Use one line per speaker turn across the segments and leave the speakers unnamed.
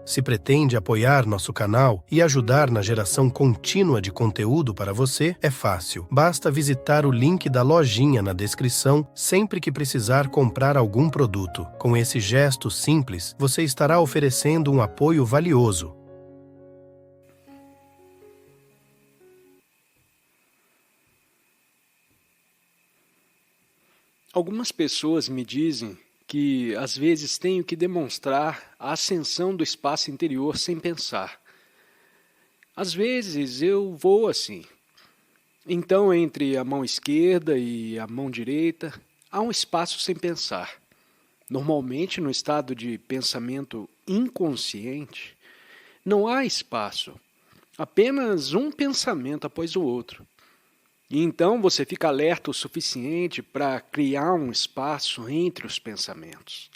Se pretende apoiar nosso canal e ajudar na geração contínua de conteúdo para você, é fácil. Basta visitar o link da lojinha na descrição sempre que precisar comprar algum produto. Com esse gesto simples, você estará oferecendo um apoio valioso.
Algumas pessoas me dizem que às vezes tenho que demonstrar a ascensão do espaço interior sem pensar. Às vezes eu vou assim. Então, entre a mão esquerda e a mão direita, há um espaço sem pensar. Normalmente, no estado de pensamento inconsciente, não há espaço, apenas um pensamento após o outro. E então você fica alerta o suficiente para criar um espaço entre os pensamentos.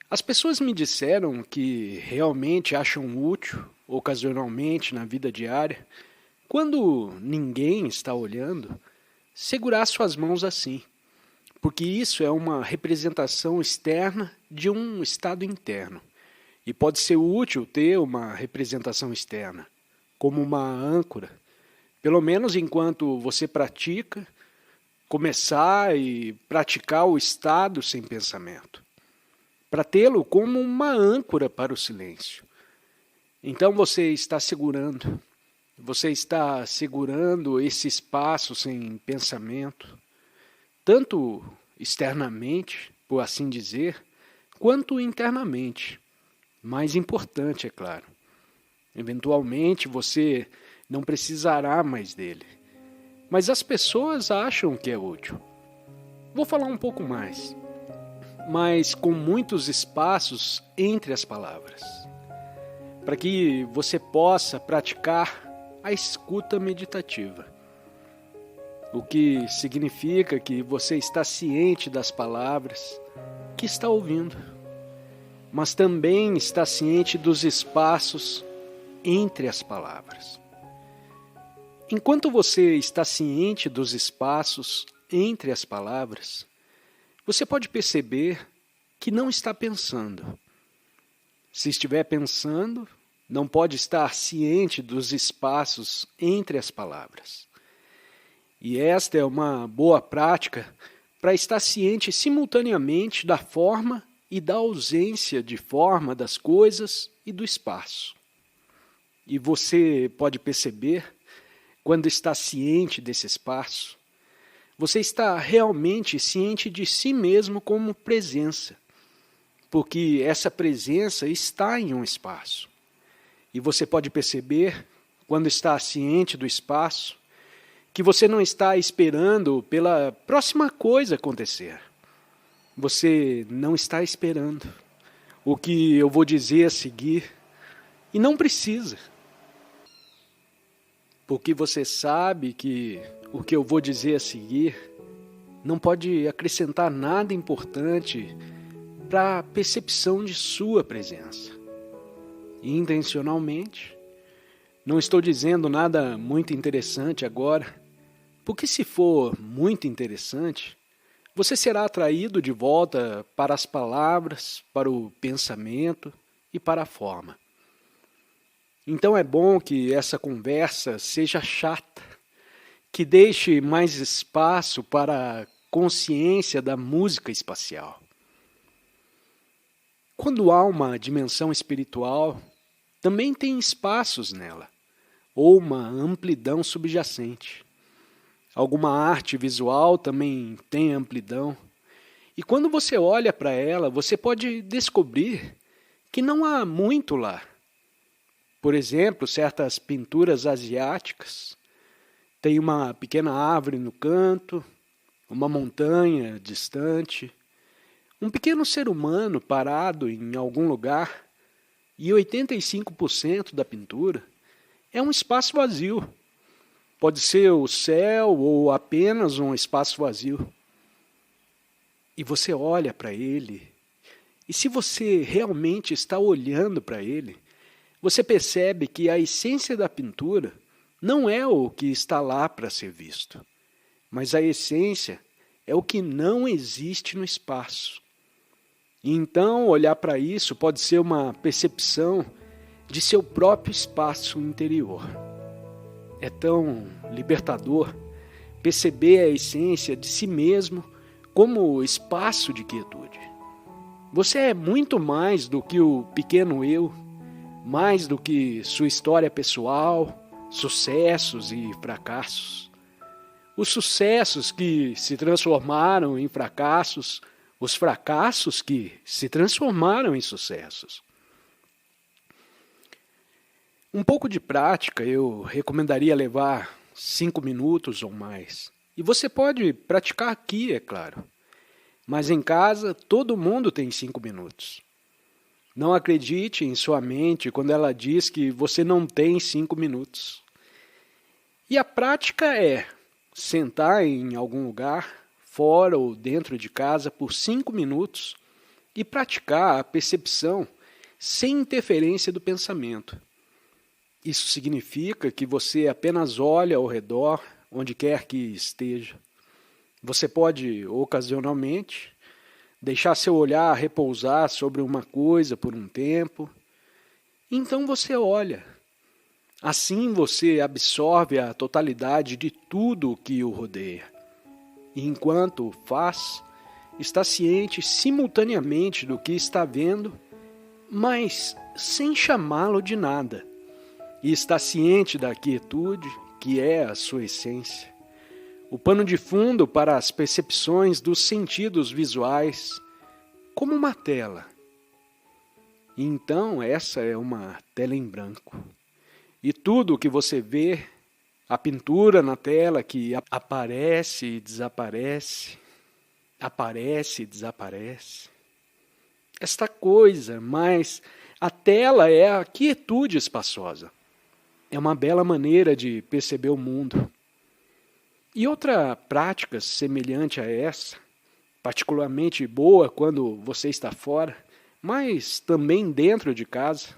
As pessoas me disseram que realmente acham útil, ocasionalmente na vida diária, quando ninguém está olhando, segurar suas mãos assim, porque isso é uma representação externa de um estado interno. E pode ser útil ter uma representação externa, como uma âncora. Pelo menos enquanto você pratica, começar e praticar o estado sem pensamento, para tê-lo como uma âncora para o silêncio. Então você está segurando esse espaço sem pensamento, tanto externamente, por assim dizer, quanto internamente. Mais importante, é claro. Eventualmente você não precisará mais dele. Mas as pessoas acham que é útil. Vou falar um pouco mais, mas com muitos espaços entre as palavras, para que você possa praticar a escuta meditativa. O que significa que você está ciente das palavras que está ouvindo, mas também está ciente dos espaços entre as palavras. Enquanto você está ciente dos espaços entre as palavras, você pode perceber que não está pensando. Se estiver pensando, não pode estar ciente dos espaços entre as palavras. E esta é uma boa prática para estar ciente simultaneamente da forma e da ausência de forma das coisas e do espaço. E você pode perceber, quando está ciente desse espaço, você está realmente ciente de si mesmo como presença, porque essa presença está em um espaço. E você pode perceber, quando está ciente do espaço, que você não está esperando pela próxima coisa acontecer. Você não está esperando o que eu vou dizer a seguir, e não precisa. Porque você sabe que o que eu vou dizer a seguir não pode acrescentar nada importante para a percepção de sua presença. E intencionalmente, não estou dizendo nada muito interessante agora, porque se for muito interessante, você será atraído de volta para as palavras, para o pensamento e para a forma. Então é bom que essa conversa seja chata, que deixe mais espaço para a consciência da música espacial. Quando há uma dimensão espiritual, também tem espaços nela, ou uma amplidão subjacente. Alguma arte visual também tem amplidão, e quando você olha para ela, você pode descobrir que não há muito lá. Por exemplo, certas pinturas asiáticas têm uma pequena árvore no canto, uma montanha distante, um pequeno ser humano parado em algum lugar, e 85% da pintura é um espaço vazio. Pode ser o céu ou apenas um espaço vazio. E você olha para ele, e se você realmente está olhando para ele, você percebe que a essência da pintura não é o que está lá para ser visto, mas a essência é o que não existe no espaço. E então, olhar para isso pode ser uma percepção de seu próprio espaço interior. É tão libertador perceber a essência de si mesmo como espaço de quietude. Você é muito mais do que o pequeno eu, mais do que sua história pessoal, sucessos e fracassos. Os sucessos que se transformaram em fracassos, os fracassos que se transformaram em sucessos. Um pouco de prática eu recomendaria levar 5 minutos ou mais. E você pode praticar aqui, é claro. Mas em casa, todo mundo tem 5 minutos. Não acredite em sua mente quando ela diz que você não tem 5 minutos. E a prática é sentar em algum lugar, fora ou dentro de casa, por 5 minutos e praticar a percepção sem interferência do pensamento. Isso significa que você apenas olha ao redor, onde quer que esteja. Você pode, ocasionalmente, deixar seu olhar repousar sobre uma coisa por um tempo. Então você olha. Assim você absorve a totalidade de tudo o que o rodeia. E enquanto faz, está ciente simultaneamente do que está vendo, mas sem chamá-lo de nada. E está ciente da quietude, que é a sua essência. O pano de fundo para as percepções dos sentidos visuais, como uma tela. E então essa é uma tela em branco. E tudo o que você vê, a pintura na tela que aparece e desaparece, esta coisa, mas a tela é a quietude espaçosa. É uma bela maneira de perceber o mundo. E outra prática semelhante a essa, particularmente boa quando você está fora, mas também dentro de casa,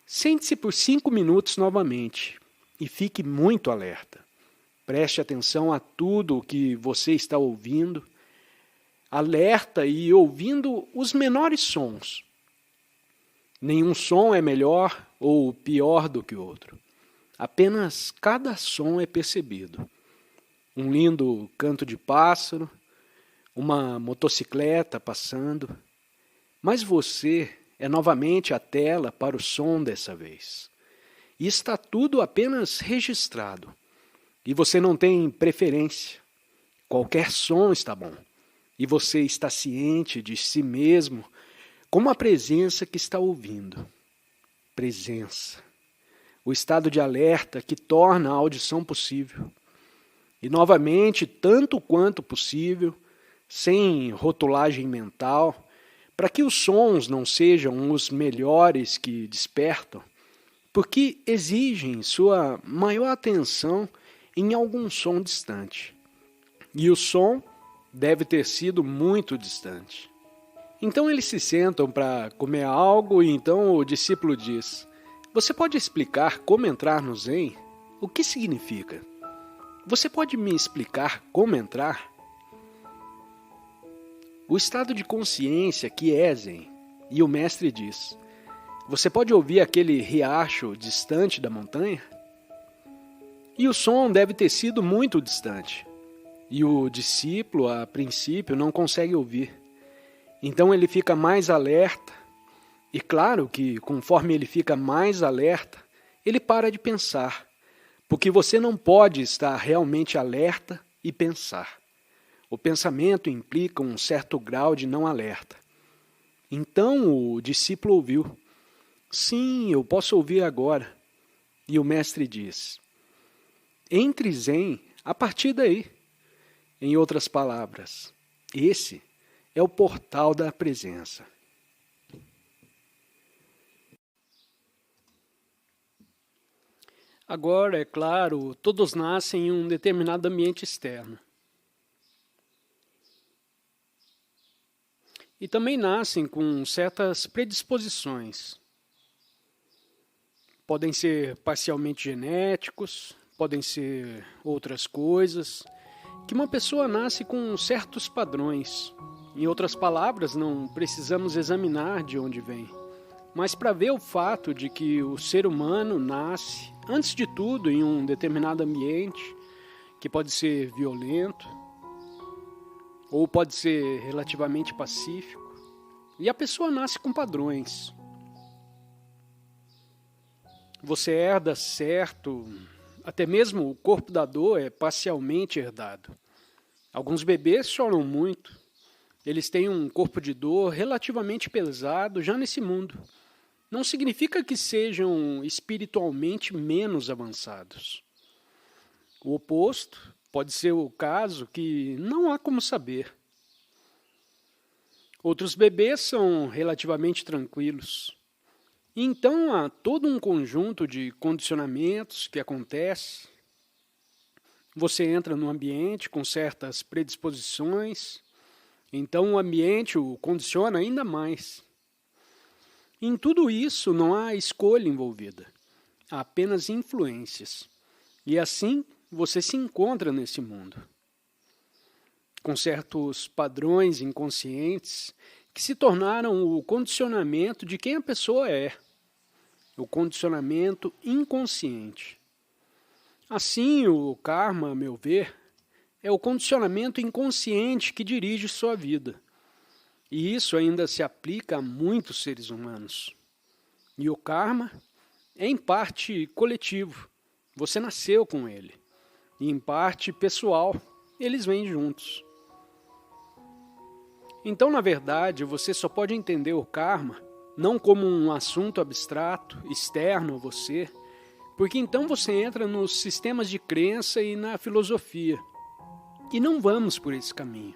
sente-se por 5 minutos novamente e fique muito alerta. Preste atenção a tudo o que você está ouvindo, alerta e ouvindo os menores sons. Nenhum som é melhor ou pior do que o outro. Apenas cada som é percebido. Um lindo canto de pássaro, uma motocicleta passando. Mas você é novamente a tela para o som dessa vez. E está tudo apenas registrado. E você não tem preferência. Qualquer som está bom. E você está ciente de si mesmo como a presença que está ouvindo. Presença. O estado de alerta que torna a audição possível. E novamente, tanto quanto possível, sem rotulagem mental, para que os sons não sejam os melhores que despertam, porque exigem sua maior atenção em algum som distante. E o som deve ter sido muito distante. Então eles se sentam para comer algo e então o discípulo diz: "Você pode explicar como entrar no Zen? O que significa? Você pode me explicar como entrar?" O estado de consciência que é Zen. E o mestre diz: "Você pode ouvir aquele riacho distante da montanha?" E o som deve ter sido muito distante. E o discípulo, a princípio, não consegue ouvir. Então ele fica mais alerta. E claro que, conforme ele fica mais alerta, ele para de pensar. Porque você não pode estar realmente alerta e pensar. O pensamento implica um certo grau de não alerta. Então o discípulo ouviu: "Sim, eu posso ouvir agora." E o mestre diz: "Entre Zen a partir daí." Em outras palavras, esse é o portal da presença. Agora, é claro, todos nascem em um determinado ambiente externo. E também nascem com certas predisposições. Podem ser parcialmente genéticos, podem ser outras coisas, que uma pessoa nasce com certos padrões, Em outras palavras, não precisamos examinar de onde vem, mas para ver o fato de que o ser humano nasce, antes de tudo, em um determinado ambiente, que pode ser violento, ou pode ser relativamente pacífico, e a pessoa nasce com padrões. Você herda certo, até mesmo o corpo da dor é parcialmente herdado. Alguns bebês choram muito, eles têm um corpo de dor relativamente pesado já nesse mundo. Não significa que sejam espiritualmente menos avançados. O oposto pode ser o caso que não há como saber. Outros bebês são relativamente tranquilos. E então há todo um conjunto de condicionamentos que acontece. Você entra no ambiente com certas predisposições, então o ambiente o condiciona ainda mais. Em tudo isso não há escolha envolvida, há apenas influências. E assim você se encontra nesse mundo, com certos padrões inconscientes que se tornaram o condicionamento de quem a pessoa é, o condicionamento inconsciente. Assim, o karma, a meu ver, é o condicionamento inconsciente que dirige sua vida. E isso ainda se aplica a muitos seres humanos. E o karma é em parte coletivo, você nasceu com ele. E em parte pessoal, eles vêm juntos. Então, na verdade, você só pode entender o karma não como um assunto abstrato, externo a você, porque então você entra nos sistemas de crença e na filosofia. E não vamos por esse caminho.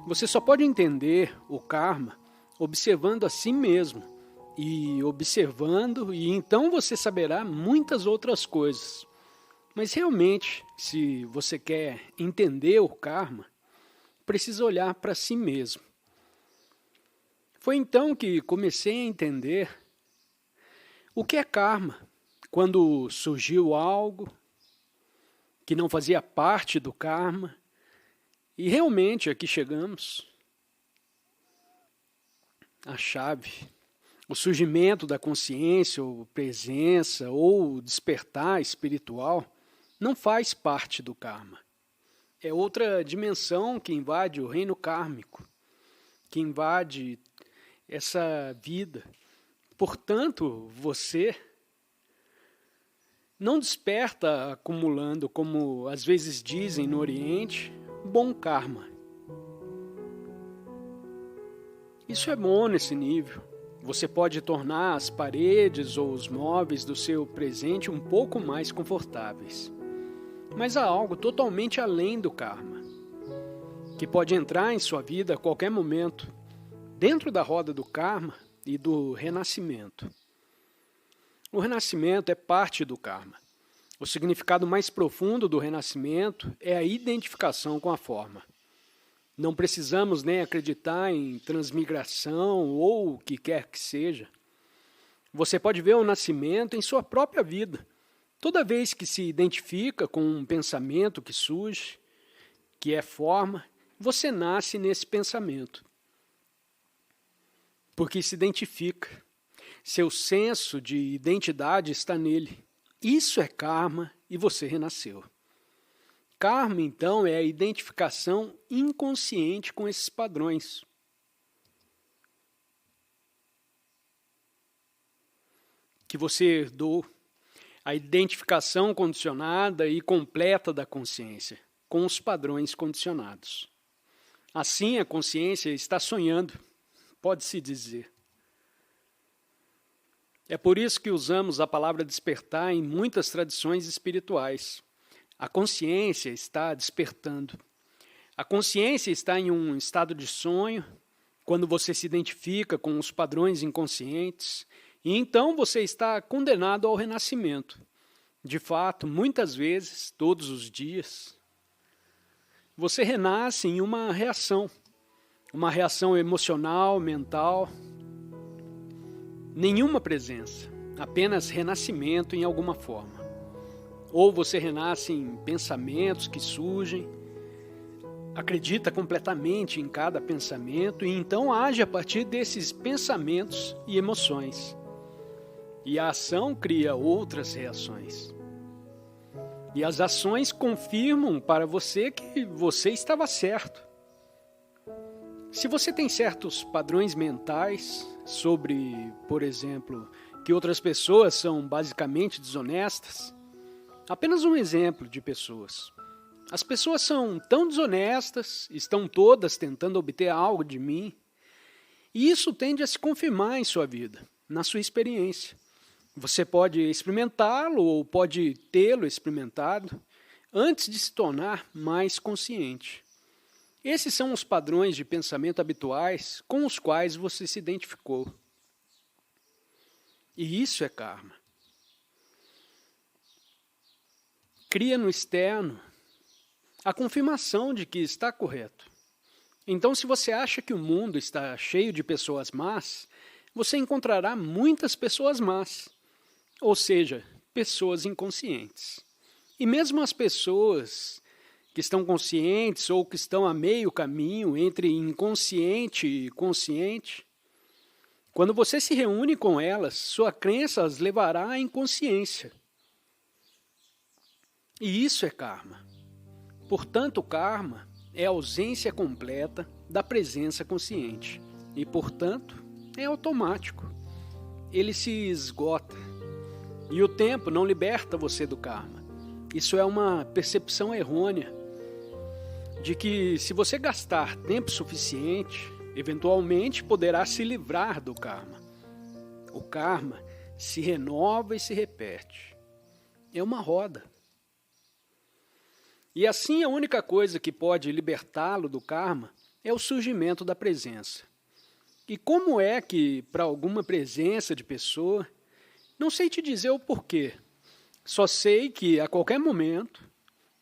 Você só pode entender o karma observando a si mesmo, e observando, e então você saberá muitas outras coisas. Mas realmente, se você quer entender o karma, precisa olhar para si mesmo. Foi então que comecei a entender o que é karma, quando surgiu algo que não fazia parte do karma, e realmente aqui chegamos. A chave, o surgimento da consciência, ou presença, ou despertar espiritual, não faz parte do karma. É outra dimensão que invade o reino kármico, que invade essa vida. Portanto, você não desperta acumulando, como às vezes dizem no Oriente, bom karma. Isso é bom nesse nível. Você pode tornar as paredes ou os móveis do seu presente um pouco mais confortáveis. Mas há algo totalmente além do karma, que pode entrar em sua vida a qualquer momento, dentro da roda do karma e do renascimento. O renascimento é parte do karma. O significado mais profundo do renascimento é a identificação com a forma. Não precisamos nem acreditar em transmigração ou o que quer que seja. Você pode ver o nascimento em sua própria vida. Toda vez que se identifica com um pensamento que surge, que é forma, você nasce nesse pensamento. Porque se identifica. Seu senso de identidade está nele. Isso é karma e você renasceu. Karma, então, é a identificação inconsciente com esses padrões. Que você herdou, a identificação condicionada e completa da consciência, com os padrões condicionados. Assim, a consciência está sonhando, pode-se dizer. É por isso que usamos a palavra despertar em muitas tradições espirituais. A consciência está despertando. A consciência está em um estado de sonho, quando você se identifica com os padrões inconscientes, e então você está condenado ao renascimento. De fato, muitas vezes, todos os dias, você renasce em uma reação emocional, mental. Nenhuma presença, apenas renascimento em alguma forma. Ou você renasce em pensamentos que surgem, acredita completamente em cada pensamento e então age a partir desses pensamentos e emoções. E a ação cria outras reações. E as ações confirmam para você que você estava certo. Se você tem certos padrões mentais sobre, por exemplo, que outras pessoas são basicamente desonestas, apenas um exemplo de pessoas. As pessoas são tão desonestas, estão todas tentando obter algo de mim, e isso tende a se confirmar em sua vida, na sua experiência. Você pode experimentá-lo ou pode tê-lo experimentado antes de se tornar mais consciente. Esses são os padrões de pensamento habituais com os quais você se identificou. E isso é karma. Cria no externo a confirmação de que está correto. Então, se você acha que o mundo está cheio de pessoas más, você encontrará muitas pessoas más, ou seja, pessoas inconscientes. E mesmo as pessoas que estão conscientes ou que estão a meio caminho entre inconsciente e consciente, quando você se reúne com elas, sua crença as levará à inconsciência. E isso é karma. Portanto, o karma é a ausência completa da presença consciente. E, portanto, é automático. Ele se esgota. E o tempo não liberta você do karma. Isso é uma percepção errônea de que, se você gastar tempo suficiente, eventualmente poderá se livrar do karma. O karma se renova e se repete. É uma roda. E assim a única coisa que pode libertá-lo do karma é o surgimento da presença. E como é que, para alguma presença de pessoa, não sei te dizer o porquê, só sei que a qualquer momento,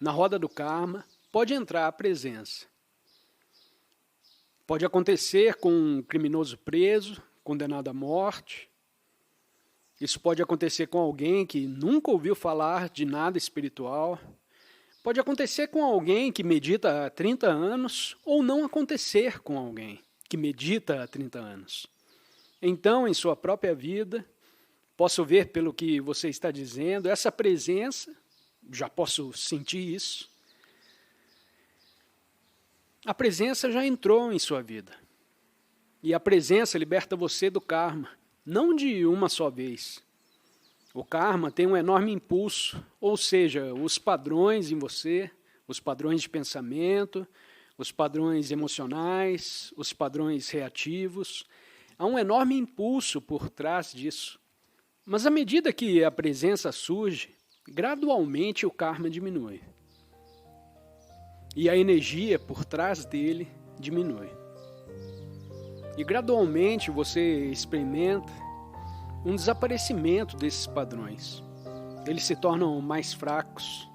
na roda do karma, pode entrar a presença. Pode acontecer com um criminoso preso, condenado à morte. Isso pode acontecer com alguém que nunca ouviu falar de nada espiritual. Pode acontecer com alguém que medita há 30 anos ou não acontecer com alguém que medita há 30 anos. Então, em sua própria vida, posso ver pelo que você está dizendo, essa presença, já posso sentir isso, a presença já entrou em sua vida. E a presença liberta você do karma, não de uma só vez. O karma tem um enorme impulso, ou seja, os padrões em você, os padrões de pensamento, os padrões emocionais, os padrões reativos. Há um enorme impulso por trás disso. Mas à medida que a presença surge, gradualmente o karma diminui. E a energia por trás dele diminui. E gradualmente você experimenta um desaparecimento desses padrões. Eles se tornam mais fracos.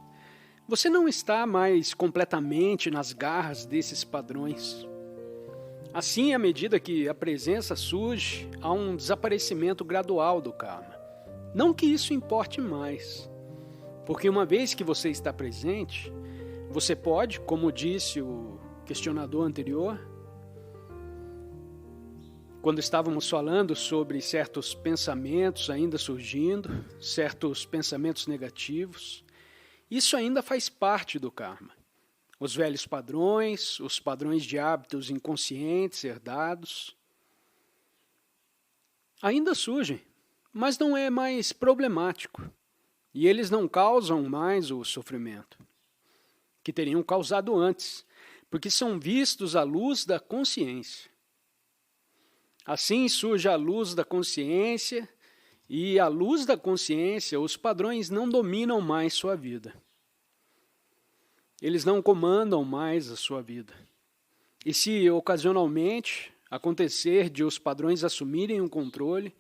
Você não está mais completamente nas garras desses padrões. Assim, à medida que a presença surge, há um desaparecimento gradual do karma. Não que isso importe mais, porque uma vez que você está presente, você pode, como disse o questionador anterior, quando estávamos falando sobre certos pensamentos ainda surgindo, certos pensamentos negativos, isso ainda faz parte do karma. Os velhos padrões, os padrões de hábitos inconscientes herdados, ainda surgem, mas não é mais problemático. E eles não causam mais o sofrimento que teriam causado antes, porque são vistos à luz da consciência. Assim surge a luz da consciência, e à luz da consciência os padrões não dominam mais sua vida. Eles não comandam mais a sua vida. E se ocasionalmente acontecer de os padrões assumirem o controle,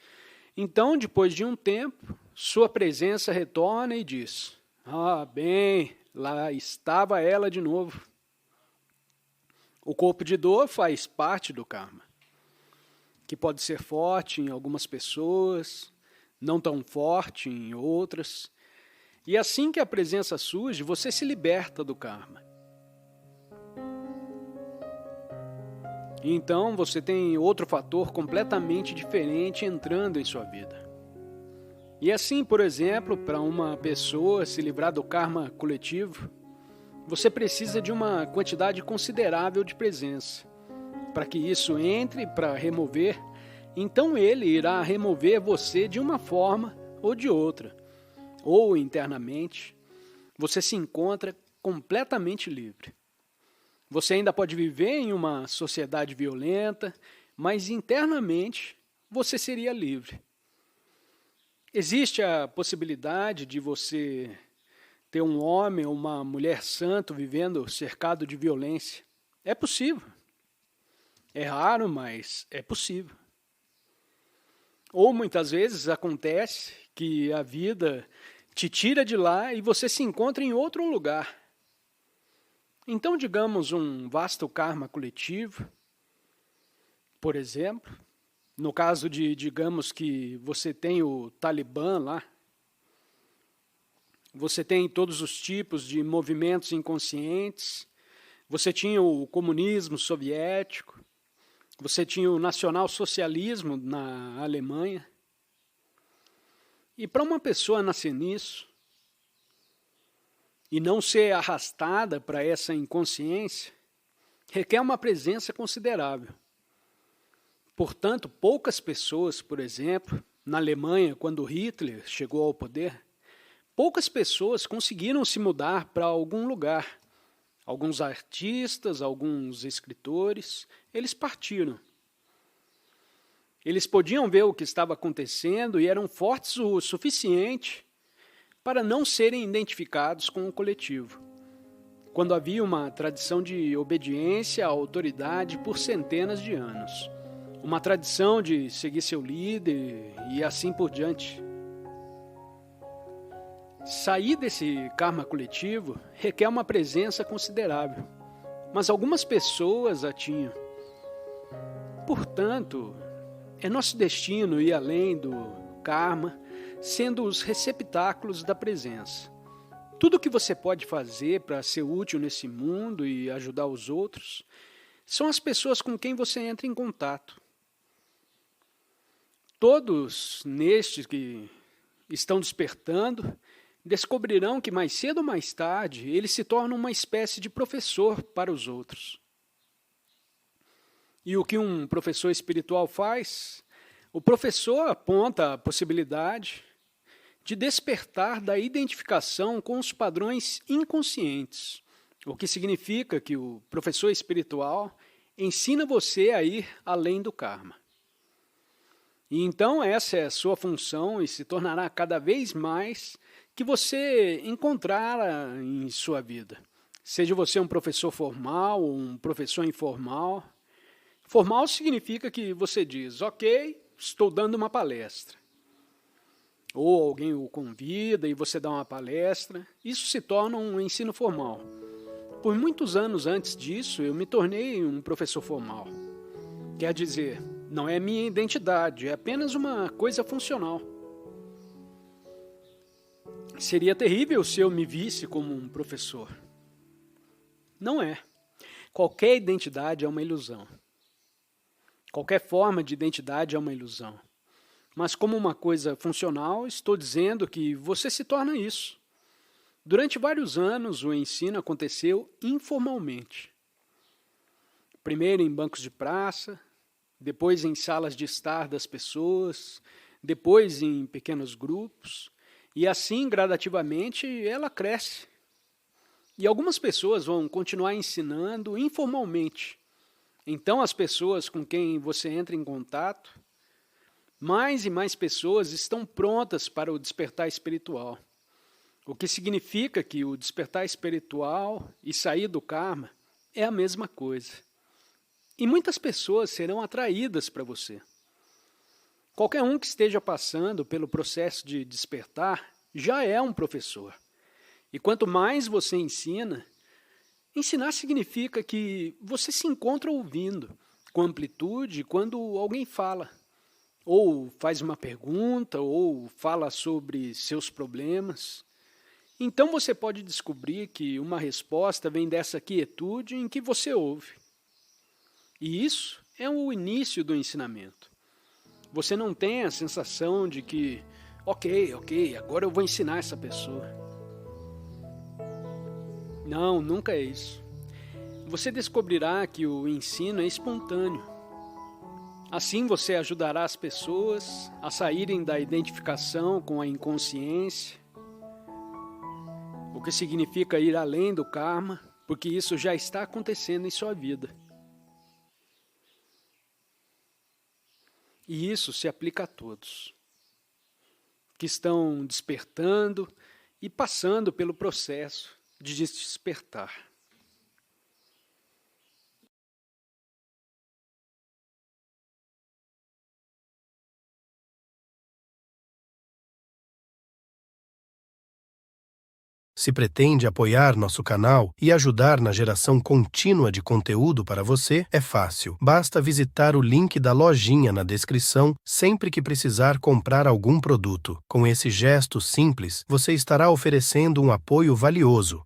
então, depois de um tempo, sua presença retorna e diz: "Ah, bem, lá estava ela de novo." O corpo de dor faz parte do karma, que pode ser forte em algumas pessoas, não tão forte em outras. E assim que a presença surge, você se liberta do karma. Então você tem outro fator completamente diferente entrando em sua vida. E assim, por exemplo, para uma pessoa se livrar do karma coletivo, você precisa de uma quantidade considerável de presença. Para que isso entre para remover, então ele irá remover você de uma forma ou de outra, ou internamente, você se encontra completamente livre. Você ainda pode viver em uma sociedade violenta, mas internamente você seria livre. Existe a possibilidade de você ter um homem ou uma mulher santo vivendo cercado de violência. É possível. É raro, mas é possível. Ou muitas vezes acontece que a vida te tira de lá e você se encontra em outro lugar. Então, digamos, um vasto karma coletivo, por exemplo, no caso de, digamos que você tem o Talibã lá, você tem todos os tipos de movimentos inconscientes, você tinha o comunismo soviético, você tinha o nacionalsocialismo na Alemanha. E para uma pessoa nascer nisso e não ser arrastada para essa inconsciência, requer uma presença considerável. Portanto, poucas pessoas, por exemplo, na Alemanha, quando Hitler chegou ao poder, poucas pessoas conseguiram se mudar para algum lugar. Alguns artistas, alguns escritores, eles partiram. Eles podiam ver o que estava acontecendo e eram fortes o suficiente para não serem identificados com o coletivo. Quando havia uma tradição de obediência à autoridade por centenas de anos. Uma tradição de seguir seu líder e assim por diante. Sair desse karma coletivo requer uma presença considerável, mas algumas pessoas a tinham. Portanto, é nosso destino ir além do karma, sendo os receptáculos da presença. Tudo o que você pode fazer para ser útil nesse mundo e ajudar os outros são as pessoas com quem você entra em contato. Todos nestes que estão despertando descobrirão que mais cedo ou mais tarde eles se tornam uma espécie de professor para os outros. E o que um professor espiritual faz? O professor aponta a possibilidade de despertar da identificação com os padrões inconscientes, o que significa que o professor espiritual ensina você a ir além do karma. E então essa é a sua função e se tornará cada vez mais que você encontrar em sua vida. Seja você um professor formal ou um professor informal. Formal significa que você diz, ok, estou dando uma palestra. Ou alguém o convida e você dá uma palestra. Isso se torna um ensino formal. Por muitos anos antes disso, eu me tornei um professor formal. Quer dizer, não é minha identidade, é apenas uma coisa funcional. Seria terrível se eu me visse como um professor. Não é. Qualquer identidade é uma ilusão. Qualquer forma de identidade é uma ilusão. Mas como uma coisa funcional, estou dizendo que você se torna isso. Durante vários anos, o ensino aconteceu informalmente. Primeiro em bancos de praça, depois em salas de estar das pessoas, depois em pequenos grupos, e assim, gradativamente, ela cresce. E algumas pessoas vão continuar ensinando informalmente. Então, as pessoas com quem você entra em contato, mais e mais pessoas estão prontas para o despertar espiritual. O que significa que o despertar espiritual e sair do karma é a mesma coisa. E muitas pessoas serão atraídas para você. Qualquer um que esteja passando pelo processo de despertar já é um professor. E quanto mais você ensina, ensinar significa que você se encontra ouvindo com amplitude quando alguém fala. Ou faz uma pergunta, ou fala sobre seus problemas. Então você pode descobrir que uma resposta vem dessa quietude em que você ouve. E isso é o início do ensinamento. Você não tem a sensação de que, ok, agora eu vou ensinar essa pessoa. Não, nunca é isso. Você descobrirá que o ensino é espontâneo. Assim você ajudará as pessoas a saírem da identificação com a inconsciência, o que significa ir além do karma, porque isso já está acontecendo em sua vida. E isso se aplica a todos que estão despertando e passando pelo processo de despertar.
Se pretende apoiar nosso canal e ajudar na geração contínua de conteúdo para você, é fácil. Basta visitar o link da lojinha na descrição sempre que precisar comprar algum produto. Com esse gesto simples, você estará oferecendo um apoio valioso